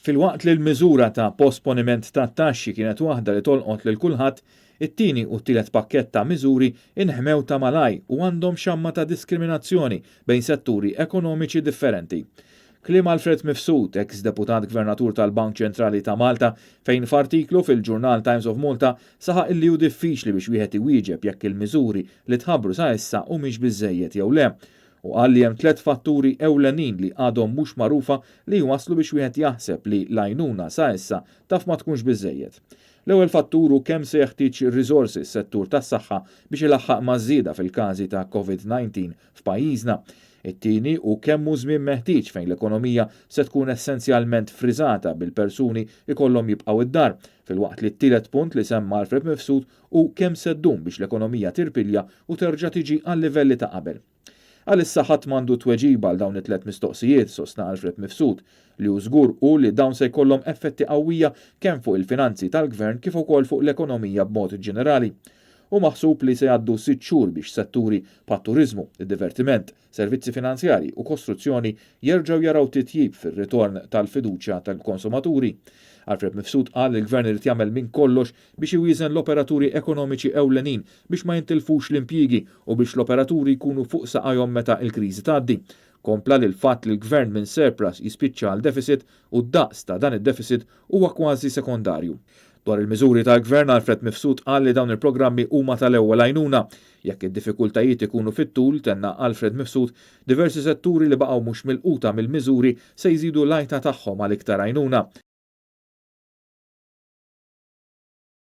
Filwaqt li l-miżura ta' posponiment ta' taxxi kienet waħda li tolqot lil kulħadd, it-tieni u t-tielet pakkett ta' miżuri inħmew ta' malaj u għandhom xamma ta' diskriminazzjoni bejn setturi ekonomiċi differenti. Kliem Alfred Mifsud, ex-deputat gvernatur tal-Bank Ċentrali ta' Malta, fejn f'artiklu fil-ġurnal Times of Malta saħaq illi hu diffiċli biex wieħed iwieġeb jekk il-miżuri li tħabbru sa issa humiex biżżejjed jew le. U qal li hemm 3 fatturi ewlenin li għadhom mhux magħrufa li jwasslu biex wieħed jaħseb li l-għajnuna sa issa taf ma tkunx biżżejjed. L-ewwel fatturu kemm se jeħtieġ riżorsi s-settur tas-saħħa biex ilaħħaq mażieda fil-każi ta' COVID-19 f'pajjiżna. It-tieni u kemm hu żmien meħtieġ fejn l-ekonomija se tkun essenzjalment friżata bil-persuni ikollhom jibqgħu id-dar, filwaqt li t-tielet punt li semma Alfred Mifsud u kemm se ddum biex l-ekonomija tirpilja u terġa' tiġi għal livelli ta' qabel. Għalissa ħadd m'għandu tweġiba għal dawn it-3 mistoqsijiet sostna Alfred Mifsud li hu żgur u li dawn se jkollhom effetti qawwija kemm fuq il-finanzi tal-gvern kif ukoll fuq l-ekonomija b'mod ġenerali. U maħsub li se jgħaddu 6 xhur biex setturi pat-turiżmu, id-divertiment, servizzi finanzjarji u kostruzzjoni jerġgħu jaraw titjib fir-ritorn tal-fiduċja tal-konsumaturi. Alfred Mifsud qal li l-gvern irid jagħmel minn kollox biex iwieżen l-operaturi ekonomiċi ewlenin biex ma jintilfux l-impjiegi u biex l-operaturi jkunu fuq saqajhom meta l-kriżi tgħaddi. Kompla li l-fatt li l-gvern minn surplus jispiċċa għal deficit u d-daqs ta' dan id-deficit huwa kważi sekondarju. Dwar il-miżuri tal-gvern Alfred Mifsud qal li dawn il-programmi huma tal-ewwel għajnuna. Jekk id-diffikultajiet ikunu fit-tul tenna Alfred Mifsud, diversi setturi li baqgħu mhux milquta mill-miżuri se jżidu l-għajta tagħhom għal iktar għajnuna.